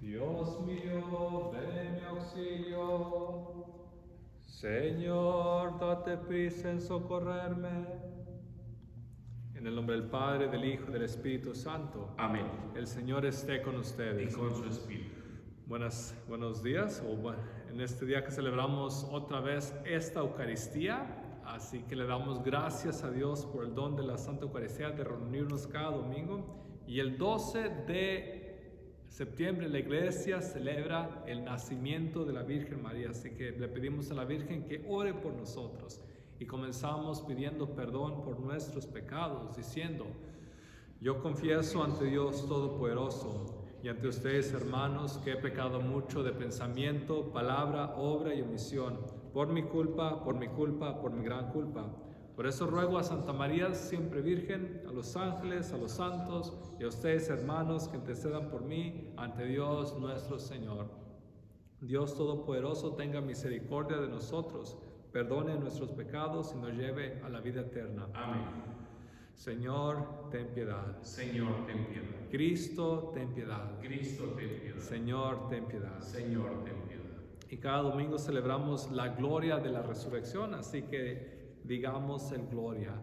Dios mío, ven en mi auxilio. Señor, date prisa en socorrerme. En el nombre del Padre, del Hijo y del Espíritu Santo. Amén. El Señor esté con ustedes. Y con su espíritu. Buenos días. En este día que celebramos otra vez esta Eucaristía, así que le damos gracias a Dios por el don de la Santa Eucaristía, de reunirnos cada domingo. Y el 12 de septiembre la iglesia celebra el nacimiento de la Virgen María, así que le pedimos a la Virgen que ore por nosotros y comenzamos pidiendo perdón por nuestros pecados, diciendo: yo confieso ante Dios Todopoderoso y ante ustedes, hermanos, que he pecado mucho de pensamiento, palabra, obra y omisión, por mi culpa, por mi gran culpa. Por eso ruego a Santa María, siempre Virgen, a los ángeles, a los santos y a ustedes, hermanos, que intercedan por mí ante Dios nuestro Señor. Dios Todopoderoso tenga misericordia de nosotros, perdone nuestros pecados y nos lleve a la vida eterna. Amén. Señor, ten piedad. Señor, ten piedad. Cristo, ten piedad. Cristo, ten piedad. Señor, ten piedad. Señor, ten piedad. Y cada domingo celebramos la gloria de la resurrección, así que digamos el gloria.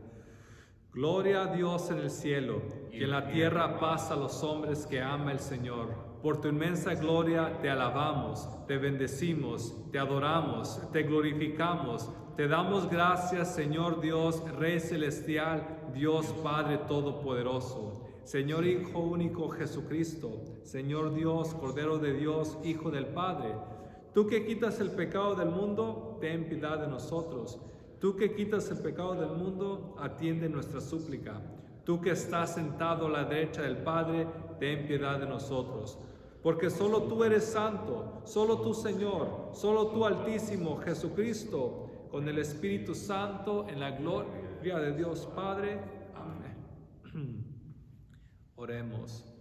Gloria a Dios en el cielo, y en la tierra paz a los hombres que ama el Señor. Por tu inmensa gloria te alabamos, te bendecimos, te adoramos, te glorificamos. Te damos gracias, Señor Dios, Rey celestial, Dios Padre todopoderoso. Señor Hijo único Jesucristo, Señor Dios, Cordero de Dios, Hijo del Padre. Tú que quitas el pecado del mundo, ten piedad de nosotros. Tú que quitas el pecado del mundo, atiende nuestra súplica. Tú que estás sentado a la derecha del Padre, ten piedad de nosotros. Porque solo tú eres santo, solo tú, Señor, solo tú, Altísimo Jesucristo, con el Espíritu Santo, en la gloria de Dios Padre. Amén. Oremos.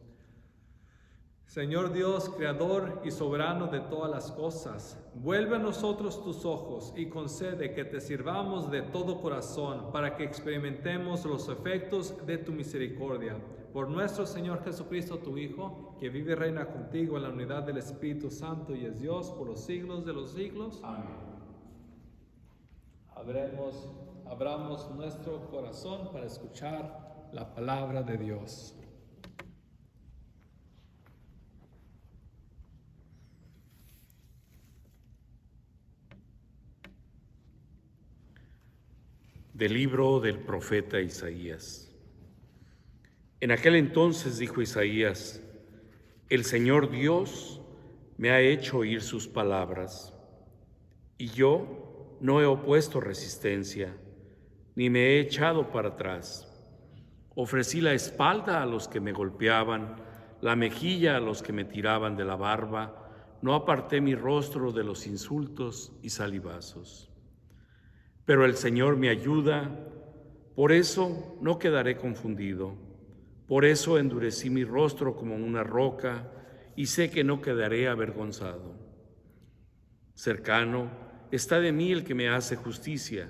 Señor Dios, Creador y Soberano de todas las cosas, vuelve a nosotros tus ojos y concede que te sirvamos de todo corazón para que experimentemos los efectos de tu misericordia. Por nuestro Señor Jesucristo, tu Hijo, que vive y reina contigo en la unidad del Espíritu Santo y es Dios por los siglos de los siglos. Amén. Abramos nuestro corazón para escuchar la palabra de Dios. Del libro del profeta Isaías. En aquel entonces dijo Isaías: el Señor Dios me ha hecho oír sus palabras, y yo no he opuesto resistencia, ni me he echado para atrás. Ofrecí la espalda a los que me golpeaban, la mejilla a los que me tiraban de la barba, no aparté mi rostro de los insultos y salivazos. Pero el Señor me ayuda, por eso no quedaré confundido. Por eso endurecí mi rostro como una roca y sé que no quedaré avergonzado. Cercano está de mí el que me hace justicia.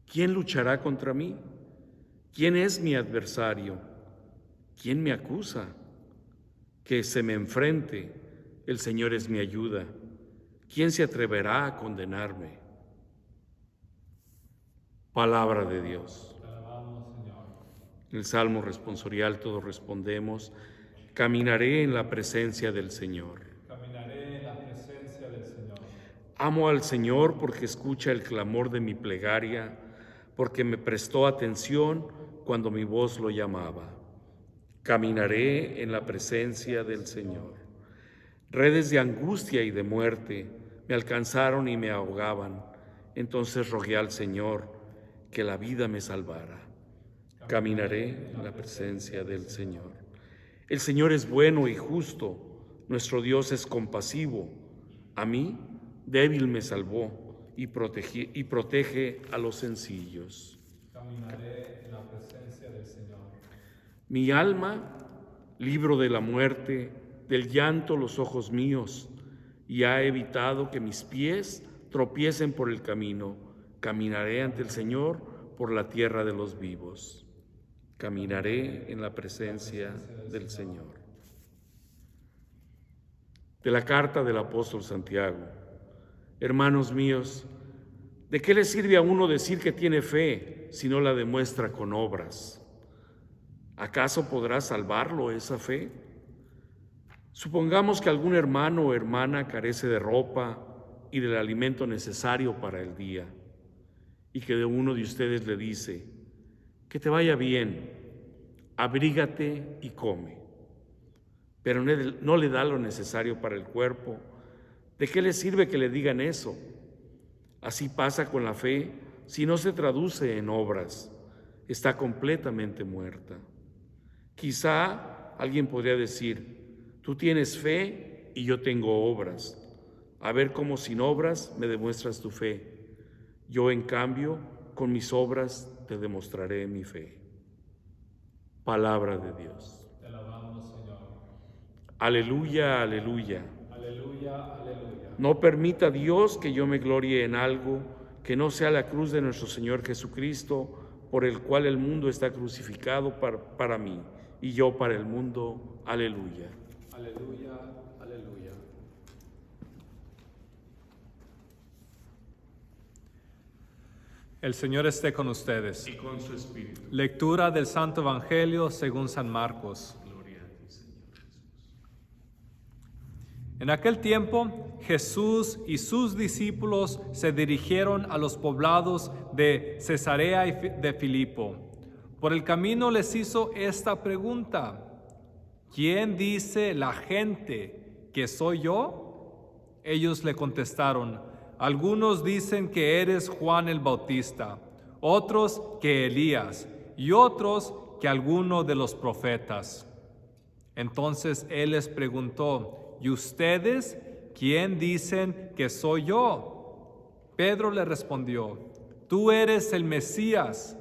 ¿Quién luchará contra mí? ¿Quién es mi adversario? ¿Quién me acusa? Que se me enfrente, el Señor es mi ayuda. ¿Quién se atreverá a condenarme? Palabra de Dios. Te alabamos, Señor. En el Salmo responsorial todos respondemos: caminaré en la presencia del Señor. Caminaré en la presencia del Señor. Amo al Señor porque escucha el clamor de mi plegaria, porque me prestó atención cuando mi voz lo llamaba. Caminaré en la presencia del Señor. Redes de angustia y de muerte me alcanzaron y me ahogaban. Entonces rogué al Señor que la vida me salvara. Caminaré en la presencia del Señor. El Señor es bueno y justo, nuestro Dios es compasivo. A mí, débil, me salvó y protege a los sencillos. Caminaré en la presencia del Señor. Mi alma, libro de la muerte, del llanto los ojos míos, y ha evitado que mis pies tropiecen por el camino. Caminaré ante el Señor por la tierra de los vivos. Caminaré en la presencia del Señor. De la carta del apóstol Santiago. Hermanos míos, ¿de qué le sirve a uno decir que tiene fe si no la demuestra con obras? ¿Acaso podrá salvarlo esa fe? Supongamos que algún hermano o hermana carece de ropa y del alimento necesario para el día, y que de uno de ustedes le dice: que te vaya bien, abrígate y come, pero no le da lo necesario para el cuerpo. ¿De qué le sirve que le digan eso? Así pasa con la fe si no se traduce en obras. Está completamente muerta. Quizá alguien podría decir: tú tienes fe y yo tengo obras. A ver cómo sin obras me demuestras tu fe. Yo, en cambio, con mis obras te demostraré mi fe. Palabra de Dios. Te alabamos, Señor. Aleluya, aleluya. Aleluya, aleluya. No permita Dios que yo me gloríe en algo que no sea la cruz de nuestro Señor Jesucristo, por el cual el mundo está crucificado para mí y yo para el mundo. Aleluya. Aleluya, aleluya. El Señor esté con ustedes. Y con su espíritu. Lectura del Santo Evangelio según San Marcos. Gloria a ti, Señor Jesús. En aquel tiempo, Jesús y sus discípulos se dirigieron a los poblados de Cesarea y de Filipo. Por el camino les hizo esta pregunta: ¿quién dice la gente que soy yo? Ellos le contestaron: algunos dicen que eres Juan el Bautista, otros que Elías, y otros que alguno de los profetas. Entonces él les preguntó: ¿y ustedes quién dicen que soy yo? Pedro le respondió: tú eres el Mesías.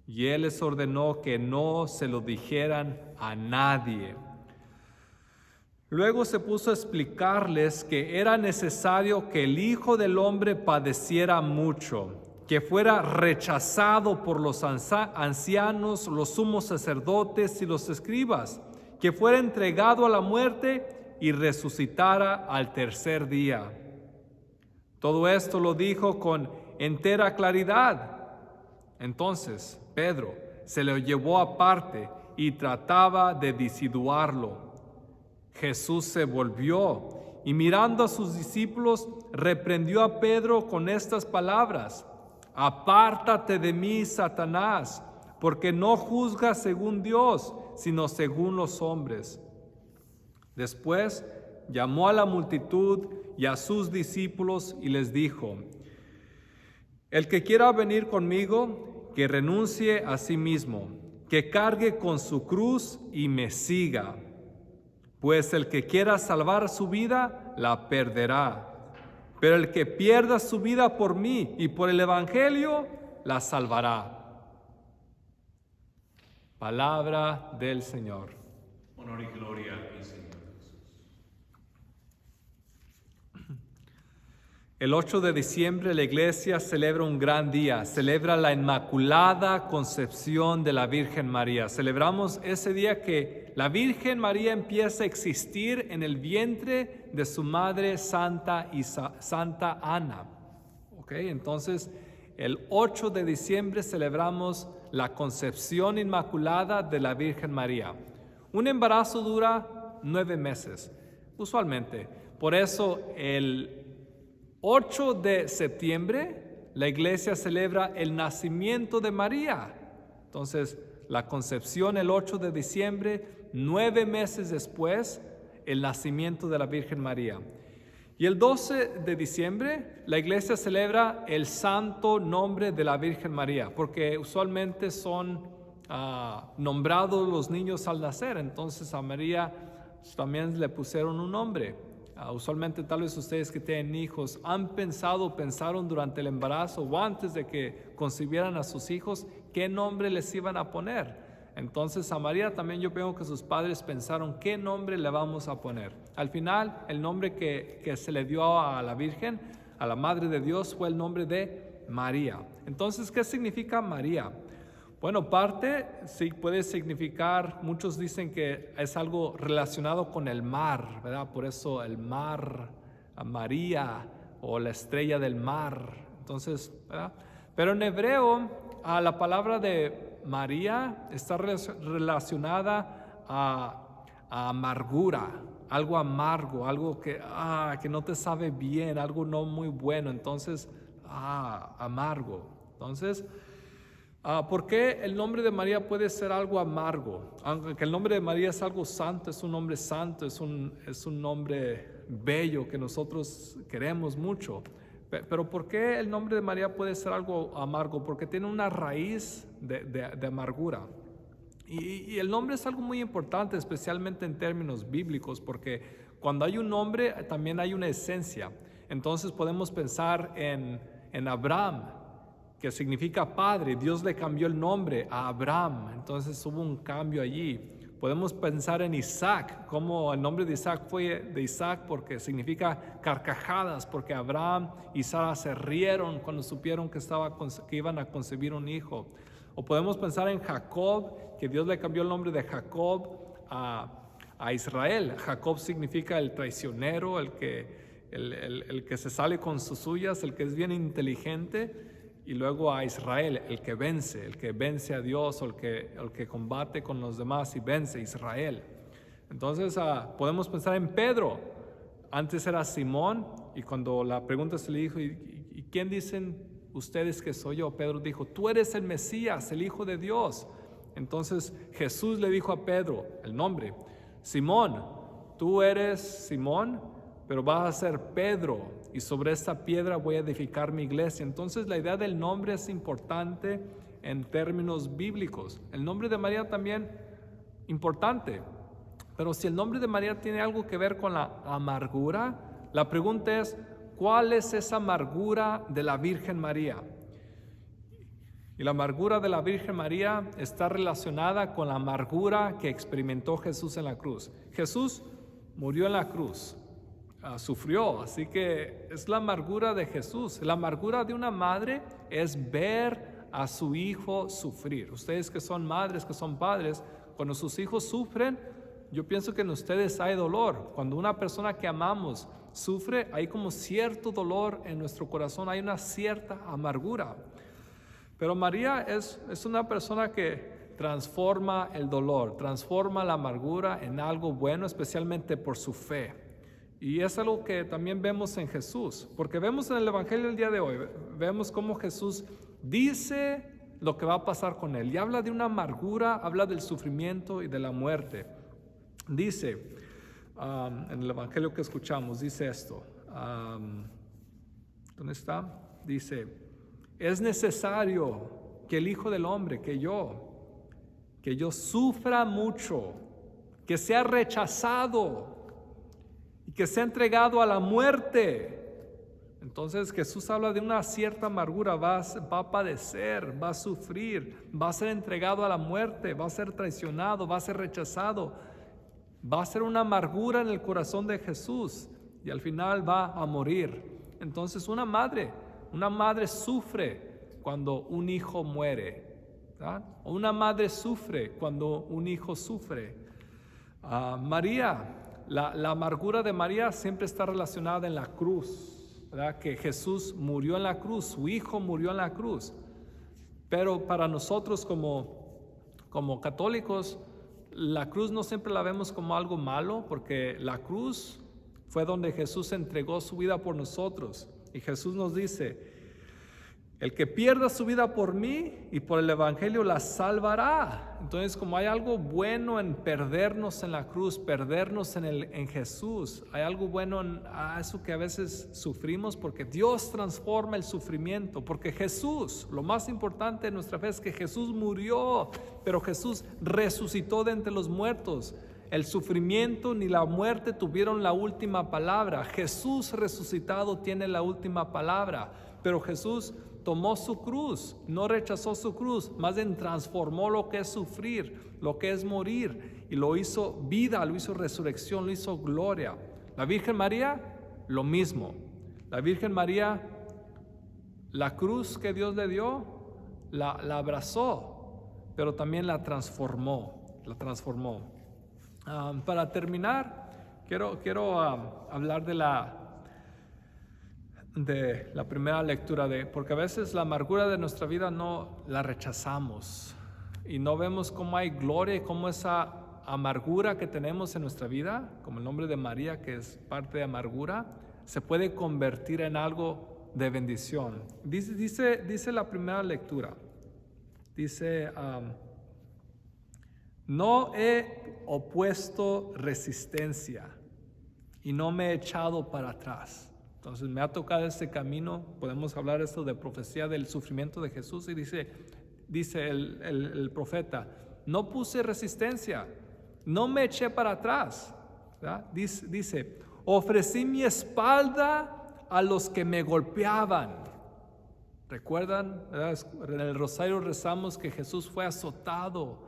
Y él les ordenó que no se lo dijeran a nadie. Luego se puso a explicarles que era necesario que el Hijo del Hombre padeciera mucho, que fuera rechazado por los ancianos, los sumos sacerdotes y los escribas, que fuera entregado a la muerte y resucitara al tercer día. Todo esto lo dijo con entera claridad. Entonces Pedro se lo llevó aparte y trataba de disimularlo. Jesús se volvió y, mirando a sus discípulos, reprendió a Pedro con estas palabras: apártate de mí, Satanás, porque no juzgas según Dios, sino según los hombres. Después llamó a la multitud y a sus discípulos y les dijo: el que quiera venir conmigo, que renuncie a sí mismo, que cargue con su cruz y me siga. Pues el que quiera salvar su vida, la perderá. Pero el que pierda su vida por mí y por el Evangelio, la salvará. Palabra del Señor. Honor y gloria a ti, Señor Jesús. El 8 de diciembre la iglesia celebra un gran día, celebra la Inmaculada Concepción de la Virgen María. Celebramos ese día que la Virgen María empieza a existir en el vientre de su madre Santa Ana. Entonces, el 8 de diciembre celebramos la Concepción Inmaculada de la Virgen María. Un embarazo dura 9 meses, usualmente. Por eso, el 8 de septiembre, la iglesia celebra el nacimiento de María. Entonces, la concepción el 8 de diciembre, 9 meses después, el nacimiento de la Virgen María. Y el 12 de diciembre, la iglesia celebra el santo nombre de la Virgen María, porque usualmente son nombrados los niños al nacer. Entonces, a María también le pusieron un nombre. Usualmente tal vez ustedes que tienen hijos pensaron durante el embarazo o antes de que concibieran a sus hijos qué nombre les iban a poner. Entonces a María también yo veo que sus padres pensaron qué nombre le vamos a poner. Al final el nombre que se le dio a la Virgen, a la Madre de Dios, fue el nombre de María. Entonces, ¿qué significa María? Bueno, parte sí puede significar, muchos dicen que es algo relacionado con el mar, ¿verdad? Por eso el mar, a María o la estrella del mar. Entonces, ¿verdad? Pero en hebreo, la palabra de María está relacionada a amargura, algo amargo, algo que no te sabe bien, algo no muy bueno. Entonces, amargo. Entonces, ¿por qué el nombre de María puede ser algo amargo? Aunque el nombre de María es algo santo, es un nombre santo, es un nombre bello que nosotros queremos mucho. Pero ¿por qué el nombre de María puede ser algo amargo? Porque tiene una raíz de amargura. Y el nombre es algo muy importante, especialmente en términos bíblicos, porque cuando hay un nombre también hay una esencia. Entonces podemos pensar en Abraham, que significa padre. Dios le cambió el nombre a Abraham, entonces hubo un cambio allí. Podemos pensar en Isaac, como el nombre de Isaac fue de Isaac porque significa carcajadas, porque Abraham y Sara se rieron cuando supieron que iban a concebir un hijo. O podemos pensar en Jacob, que Dios le cambió el nombre de Jacob a Israel. Jacob significa el traicionero, el que se sale con sus suyas, el que es bien inteligente. Y luego a Israel, el que vence a Dios, o el que combate con los demás y vence, Israel. Entonces podemos pensar en Pedro. Antes era Simón, y cuando la pregunta se le dijo, ¿y quién dicen ustedes que soy yo? Pedro dijo, tú eres el Mesías, el Hijo de Dios. Entonces Jesús le dijo a Pedro, el nombre, Simón, tú eres Simón, pero vas a ser Pedro, y sobre esta piedra voy a edificar mi iglesia. Entonces la idea del nombre es importante en términos bíblicos. El nombre de María también importante, pero si el nombre de María tiene algo que ver con la amargura, la pregunta es, ¿cuál es esa amargura de la Virgen María? Y la amargura de la Virgen María está relacionada con la amargura que experimentó Jesús en la cruz. Jesús murió en la cruz. Sufrió, así que es la amargura de Jesús. La amargura de una madre es ver a su hijo sufrir. Ustedes que son madres, que son padres, cuando sus hijos sufren, yo pienso que en ustedes hay dolor. Cuando una persona que amamos sufre, hay como cierto dolor en nuestro corazón, hay una cierta amargura. Pero María es una persona que transforma el dolor, transforma la amargura en algo bueno, especialmente por su fe. Y es algo que también vemos en Jesús, porque vemos en el Evangelio del día de hoy, vemos cómo Jesús dice lo que va a pasar con él y habla de una amargura, habla del sufrimiento y de la muerte. Dice, en el Evangelio que escuchamos, dice esto, ¿dónde está? Dice, es necesario que el Hijo del Hombre, que yo sufra mucho, que sea rechazado y que sea entregado a la muerte. Entonces Jesús habla de una cierta amargura, va a padecer, va a sufrir, va a ser entregado a la muerte, va a ser traicionado, va a ser rechazado, va a ser una amargura en el corazón de Jesús y al final va a morir. Entonces una madre sufre cuando un hijo muere, ¿verdad? O una madre sufre cuando un hijo sufre. María, la amargura de María siempre está relacionada en la cruz, ¿verdad? Que Jesús murió en la cruz, su hijo murió en la cruz. Pero para nosotros como católicos, la cruz no siempre la vemos como algo malo, porque la cruz fue donde Jesús entregó su vida por nosotros. Y Jesús nos dice, el que pierda su vida por mí y por el Evangelio la salvará. Entonces, como hay algo bueno en perdernos en la cruz, perdernos en Jesús, hay algo bueno en eso que a veces sufrimos, porque Dios transforma el sufrimiento, porque Jesús, lo más importante de nuestra fe es que Jesús murió, pero Jesús resucitó de entre los muertos. El sufrimiento ni la muerte tuvieron la última palabra. Jesús resucitado tiene la última palabra, pero Jesús tomó su cruz, no rechazó su cruz, más bien transformó lo que es sufrir, lo que es morir, y lo hizo vida, lo hizo resurrección, lo hizo gloria. La Virgen María, lo mismo. La Virgen María, la cruz que Dios le dio, la abrazó. pero también la transformó. Para terminar, quiero hablar de la primera lectura, porque a veces la amargura de nuestra vida no la rechazamos y no vemos cómo hay gloria y cómo esa amargura que tenemos en nuestra vida, como el nombre de María, que es parte de amargura, se puede convertir en algo de bendición. Dice la primera lectura, dice, no he opuesto resistencia y no me he echado para atrás. Entonces me ha tocado este camino. Podemos hablar esto de profecía del sufrimiento de Jesús, y dice el profeta, no puse resistencia, no me eché para atrás, ¿verdad? Dice, ofrecí mi espalda a los que me golpeaban. ¿Recuerdan? ¿Verdad? En el rosario rezamos que Jesús fue azotado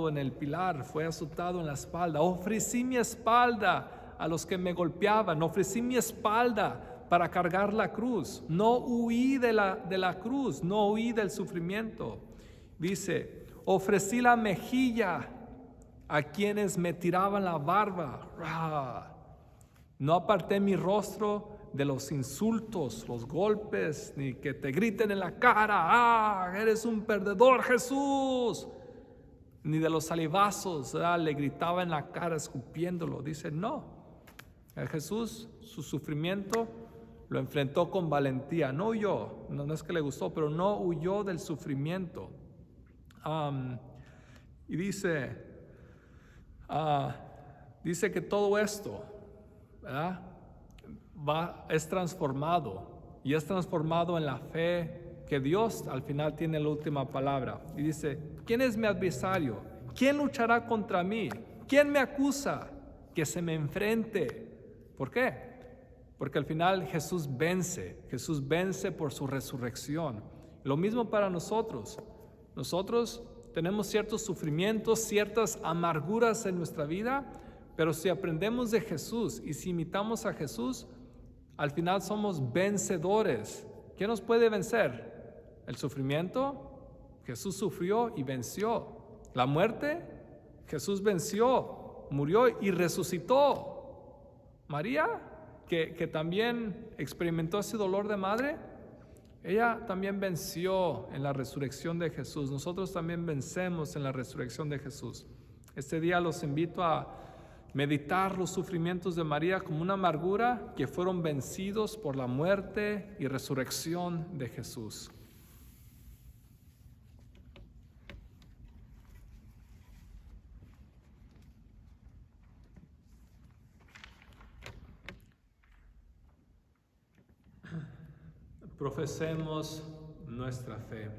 en el pilar, fue azotado en la espalda. Ofrecí mi espalda a los que me golpeaban, ofrecí mi espalda para cargar la cruz. No huí de la cruz, no huí del sufrimiento. Dice, ofrecí la mejilla a quienes me tiraban la barba. No aparté mi rostro de los insultos, los golpes, ni que te griten en la cara, eres un perdedor, Jesús. Ni de los salivazos, le gritaba en la cara escupiéndolo. Dice, no. Jesús, su sufrimiento lo enfrentó con valentía. No huyó, no es que le gustó, pero no huyó del sufrimiento. Y dice que todo esto, ¿verdad?, es transformado, y es transformado en la fe que Dios al final tiene la última palabra. Y dice, ¿quién es mi adversario? ¿Quién luchará contra mí? ¿Quién me acusa? Que se me enfrente. ¿Por qué? Porque al final Jesús vence por su resurrección. Lo mismo para nosotros. Nosotros tenemos ciertos sufrimientos, ciertas amarguras en nuestra vida, pero si aprendemos de Jesús y si imitamos a Jesús, al final somos vencedores. ¿Quién nos puede vencer? El sufrimiento. Jesús sufrió y venció. La muerte. Jesús venció, murió y resucitó. María, que también experimentó ese dolor de madre, ella también venció en la resurrección de Jesús. Nosotros también vencemos en la resurrección de Jesús. Este día los invito a meditar los sufrimientos de María como una amargura que fueron vencidos por la muerte y resurrección de Jesús. Profesemos nuestra fe.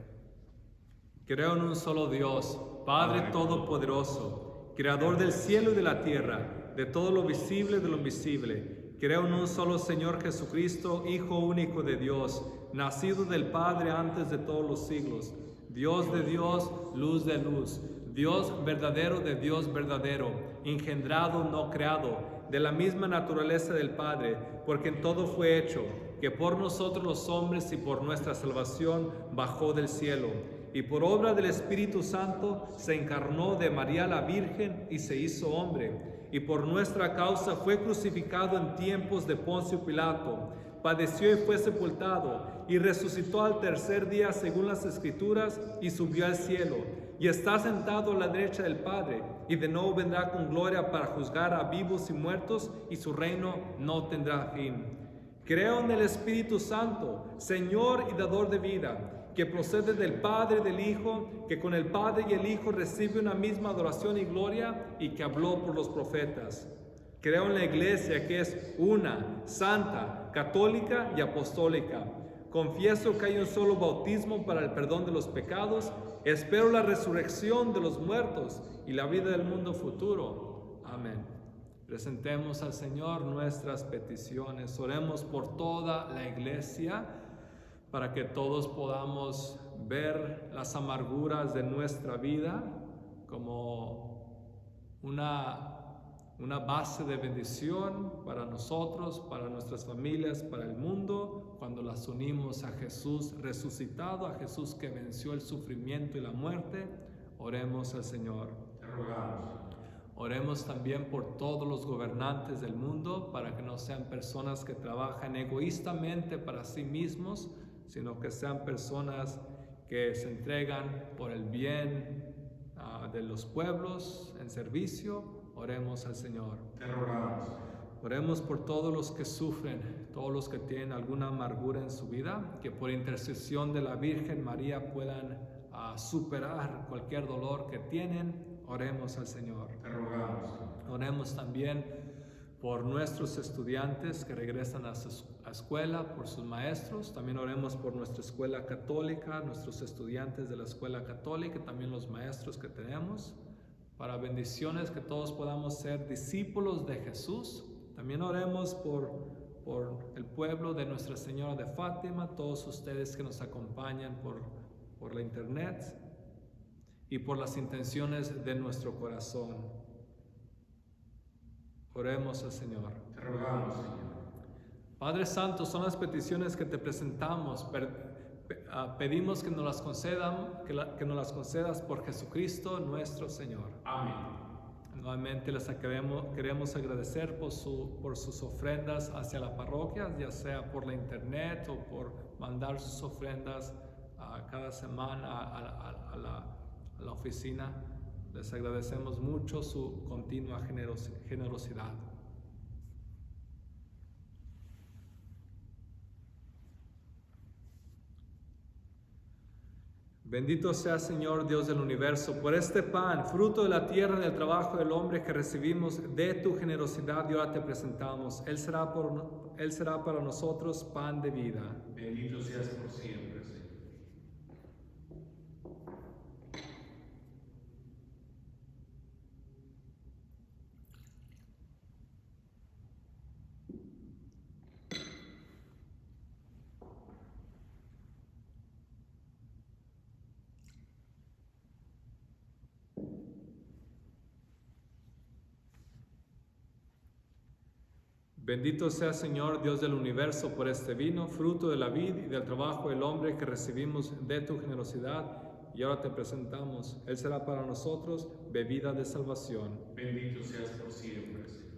Creo en un solo Dios, Padre Todopoderoso, Creador del cielo y de la tierra, de todo lo visible y de lo invisible. Creo en un solo Señor Jesucristo, Hijo único de Dios, nacido del Padre antes de todos los siglos, Dios de Dios, luz de luz, Dios verdadero de Dios verdadero, engendrado, no creado, de la misma naturaleza del Padre, porque en todo fue hecho, que por nosotros los hombres y por nuestra salvación bajó del cielo, y por obra del Espíritu Santo se encarnó de María la Virgen y se hizo hombre, y por nuestra causa fue crucificado en tiempos de Poncio Pilato, padeció y fue sepultado, y resucitó al tercer día según las Escrituras, y subió al cielo, y está sentado a la derecha del Padre, y de nuevo vendrá con gloria para juzgar a vivos y muertos, y su reino no tendrá fin. Creo en el Espíritu Santo, Señor y dador de vida, que procede del Padre y del Hijo, que con el Padre y el Hijo recibe una misma adoración y gloria, y que habló por los profetas. Creo en la Iglesia, que es una, santa, católica y apostólica. Confieso que hay un solo bautismo para el perdón de los pecados. Espero la resurrección de los muertos y la vida del mundo futuro. Amén. Presentemos al Señor nuestras peticiones. Oremos por toda la Iglesia para que todos podamos ver las amarguras de nuestra vida como una una base de bendición para nosotros, para nuestras familias, para el mundo, cuando las unimos a Jesús resucitado, a Jesús que venció el sufrimiento y la muerte. Oremos al Señor. Te rogamos. Oremos también por todos los gobernantes del mundo, para que no sean personas que trabajan egoístamente para sí mismos, sino que sean personas que se entregan por el bien de los pueblos en servicio. Oremos al Señor. Te rogamos. Oremos por todos los que sufren, todos los que tienen alguna amargura en su vida, que por intercesión de la Virgen María puedan superar cualquier dolor que tienen. Oremos al Señor. Te rogamos. Oremos también por nuestros estudiantes que regresan a escuela, por sus maestros. También oremos por nuestra escuela católica, nuestros estudiantes de la escuela católica, también los maestros que tenemos, para bendiciones, que todos podamos ser discípulos de Jesús. También oremos por el pueblo de Nuestra Señora de Fátima, todos ustedes que nos acompañan por la internet, y por las intenciones de nuestro corazón. Oremos al Señor. Te rogamos, Señor. Padre Santo, son las peticiones que te presentamos. Pedimos que nos las concedas por Jesucristo nuestro Señor. Amén. Nuevamente les queremos agradecer por sus ofrendas hacia la parroquia, ya sea por la internet o por mandar sus ofrendas cada semana a la oficina. Les agradecemos mucho su continua generosidad. Bendito sea, Señor Dios del universo, por este pan, fruto de la tierra, del trabajo del hombre que recibimos de tu generosidad, y ahora te presentamos. Él será para nosotros pan de vida. Bendito seas por siempre, Señor. Bendito sea, Señor Dios del universo, por este vino, fruto de la vid y del trabajo del hombre que recibimos de tu generosidad, y ahora te presentamos. Él será para nosotros bebida de salvación. Bendito seas por siempre, Señor.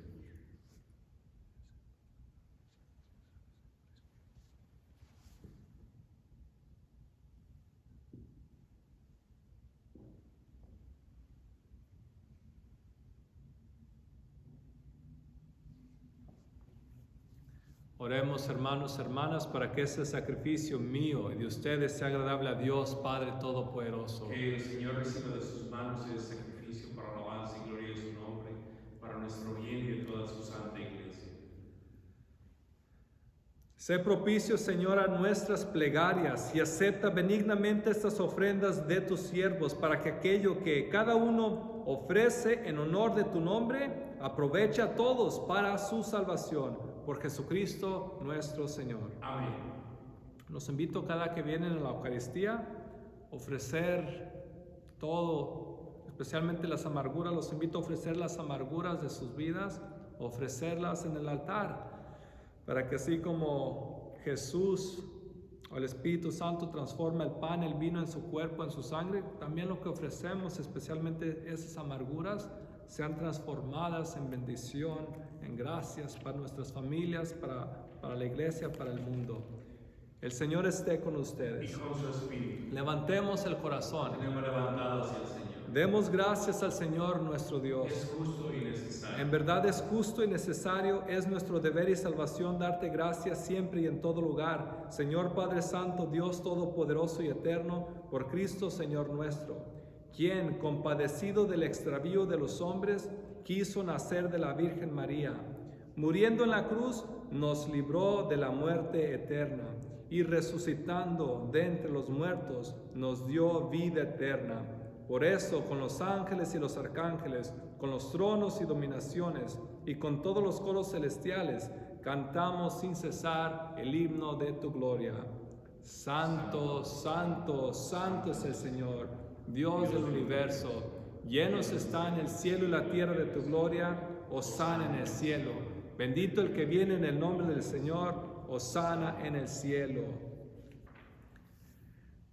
Oremos, hermanos, hermanas, para que este sacrificio mío y de ustedes sea agradable a Dios, Padre Todopoderoso. Que el Señor reciba de sus manos el sacrificio para alabanza y gloria de su nombre, para nuestro bien y de toda su santa iglesia. Sé propicio, Señor, a nuestras plegarias y acepta benignamente estas ofrendas de tus siervos, para que aquello que cada uno ofrece en honor de tu nombre aproveche a todos para su salvación. Por Jesucristo nuestro Señor. Amén. Los invito cada que vienen a la Eucaristía a ofrecer todo, especialmente las amarguras. Los invito a ofrecer las amarguras de sus vidas, ofrecerlas en el altar, para que así como Jesús o el Espíritu Santo transforma el pan, el vino en su cuerpo, en su sangre, también lo que ofrecemos, especialmente esas amarguras, sean transformadas en bendición, en gracias para nuestras familias, para la iglesia, para el mundo. El Señor esté con ustedes. Y con su espíritu. Levantemos el corazón. Tenemos levantado hacia el Señor. Demos gracias al Señor nuestro Dios. Es justo y necesario. En verdad es justo y necesario, es nuestro deber y salvación darte gracias siempre y en todo lugar. Señor Padre Santo, Dios Todopoderoso y Eterno, por Cristo Señor nuestro, quien, compadecido del extravío de los hombres, quiso nacer de la Virgen María. Muriendo en la cruz, nos libró de la muerte eterna, y resucitando de entre los muertos, nos dio vida eterna. Por eso, con los ángeles y los arcángeles, con los tronos y dominaciones, y con todos los coros celestiales, cantamos sin cesar el himno de tu gloria. Santo, santo, santo es el Señor, Dios del universo. Llenos están el cielo y la tierra de tu gloria, hosana en el cielo. Bendito el que viene en el nombre del Señor, hosana en el cielo.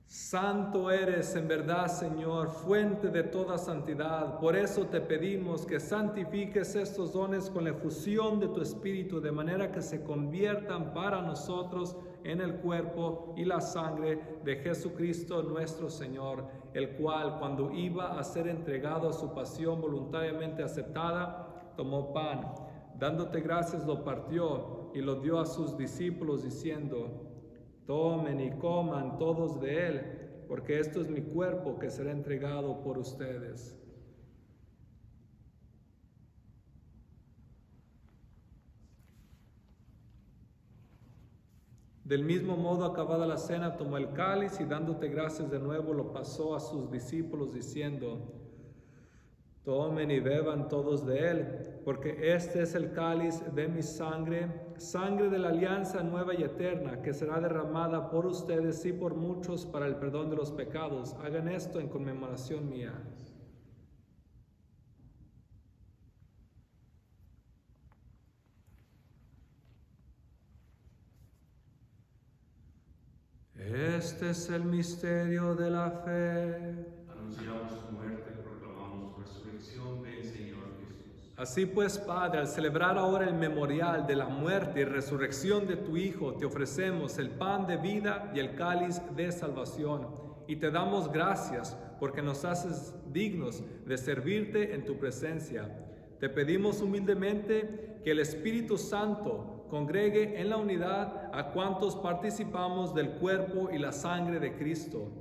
Santo eres en verdad, Señor, fuente de toda santidad. Por eso te pedimos que santifiques estos dones con la efusión de tu Espíritu, de manera que se conviertan para nosotros en el cuerpo y la sangre de Jesucristo nuestro Señor, el cual, cuando iba a ser entregado a su pasión voluntariamente aceptada, tomó pan, dándote gracias lo partió y lo dio a sus discípulos diciendo: tomen y coman todos de él, porque esto es mi cuerpo que será entregado por ustedes. Del mismo modo, acabada la cena, tomó el cáliz y dándote gracias de nuevo, lo pasó a sus discípulos diciendo: tomen y beban todos de él, porque este es el cáliz de mi sangre, sangre de la alianza nueva y eterna, que será derramada por ustedes y por muchos para el perdón de los pecados. Hagan esto en conmemoración mía. Este es el misterio de la fe. Anunciamos tu muerte, proclamamos tu resurrección. Ven, Señor Jesús. Así pues, Padre, al celebrar ahora el memorial de la muerte y resurrección de tu Hijo, te ofrecemos el pan de vida y el cáliz de salvación. Y te damos gracias porque nos haces dignos de servirte en tu presencia. Te pedimos humildemente que el Espíritu Santo congregue en la unidad a cuantos participamos del cuerpo y la sangre de Cristo.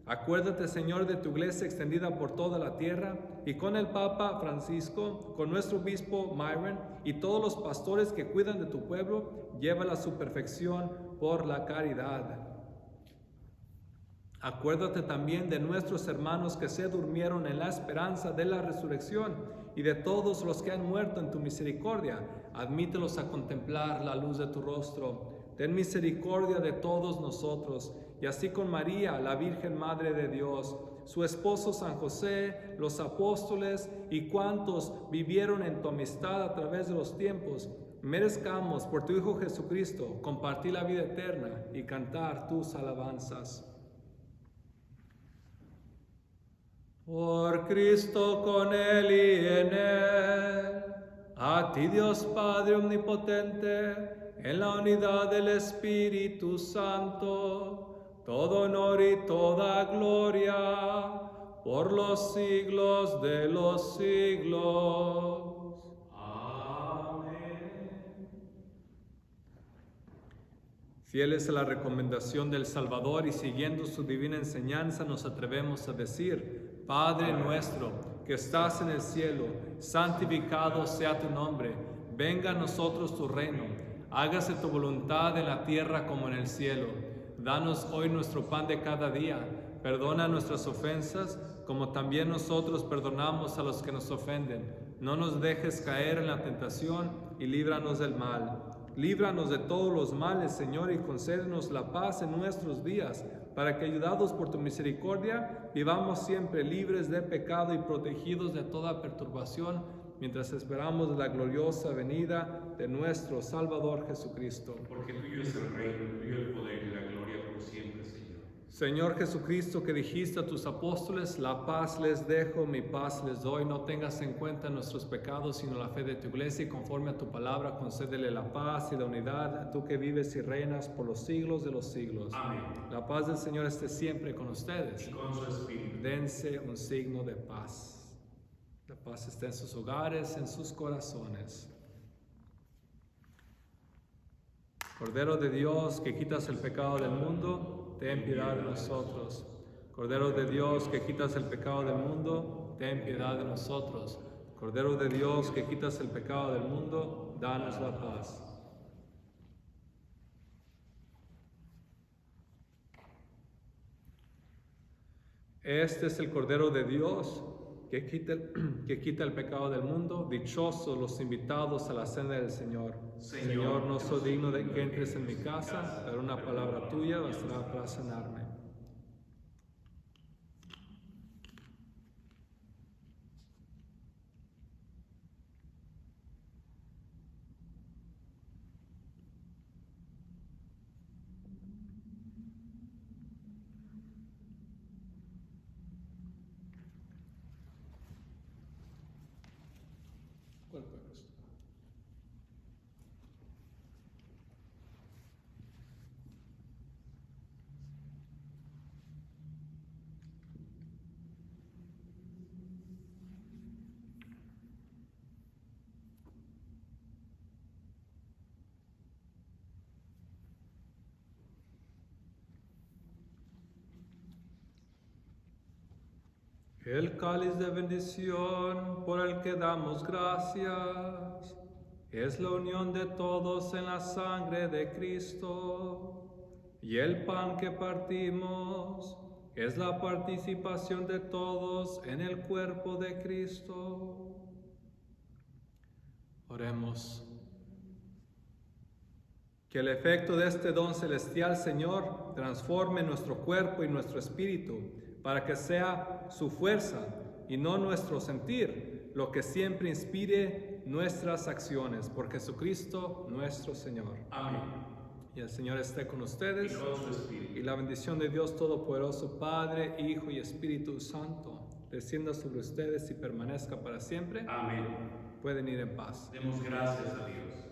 Acuérdate, Señor, de tu iglesia extendida por toda la tierra, y con el Papa Francisco, con nuestro obispo Myron y todos los pastores que cuidan de tu pueblo, llévala a su perfección por la caridad. Acuérdate también de nuestros hermanos que se durmieron en la esperanza de la resurrección, y de todos los que han muerto en tu misericordia. Admítelos a contemplar la luz de tu rostro. Ten misericordia de todos nosotros, y así con María, la Virgen Madre de Dios, su esposo San José, los apóstoles y cuantos vivieron en tu amistad a través de los tiempos, merezcamos por tu Hijo Jesucristo compartir la vida eterna y cantar tus alabanzas. Por Cristo, con Él y en Él, a ti Dios Padre Omnipotente, en la unidad del Espíritu Santo, todo honor y toda gloria, por los siglos de los siglos. Amén. Fieles a la recomendación del Salvador y siguiendo su divina enseñanza, nos atrevemos a decir: Padre nuestro, que estás en el cielo, santificado sea tu nombre. Venga a nosotros tu reino. Hágase tu voluntad en la tierra como en el cielo. Danos hoy nuestro pan de cada día. Perdona nuestras ofensas, como también nosotros perdonamos a los que nos ofenden. No nos dejes caer en la tentación y líbranos del mal. Líbranos de todos los males, Señor, y concédenos la paz en nuestros días, para que, ayudados por tu misericordia, vivamos siempre libres de pecado y protegidos de toda perturbación, mientras esperamos la gloriosa venida de nuestro Salvador Jesucristo. Porque tuyo es el reino, tuyo el poder y la gloria por siempre, Señor. Señor Jesucristo, que dijiste a tus apóstoles: la paz les dejo, mi paz les doy. No tengas en cuenta nuestros pecados, sino la fe de tu iglesia, y conforme a tu palabra concédele la paz y la unidad, tú que vives y reinas por los siglos de los siglos. Amén. La paz del Señor esté siempre con ustedes. Y con su espíritu. Dense un signo de paz. La paz está en sus hogares, en sus corazones. Cordero de Dios, que quitas el pecado del mundo, ten piedad de nosotros. Cordero de Dios, que quitas el pecado del mundo, ten piedad de nosotros. Cordero de Dios, que quitas el pecado del mundo, danos la paz. Este es el Cordero de Dios, que quita el pecado del mundo. Dichosos los invitados a la cena del Señor. Señor, no soy digno de que entres en mi casa, pero una palabra tuya bastará para sanarme. El cáliz de bendición por el que damos gracias es la unión de todos en la sangre de Cristo, y el pan que partimos es la participación de todos en el cuerpo de Cristo. Oremos. Que el efecto de este don celestial, Señor, transforme nuestro cuerpo y nuestro espíritu, para que sea su fuerza y no nuestro sentir lo que siempre inspire nuestras acciones. Por Jesucristo nuestro Señor. Amén. Y el Señor esté con ustedes. Y con su espíritu. Y la bendición de Dios Todopoderoso, Padre, Hijo y Espíritu Santo, descienda sobre ustedes y permanezca para siempre. Amén. Pueden ir en paz. Demos gracias a Dios.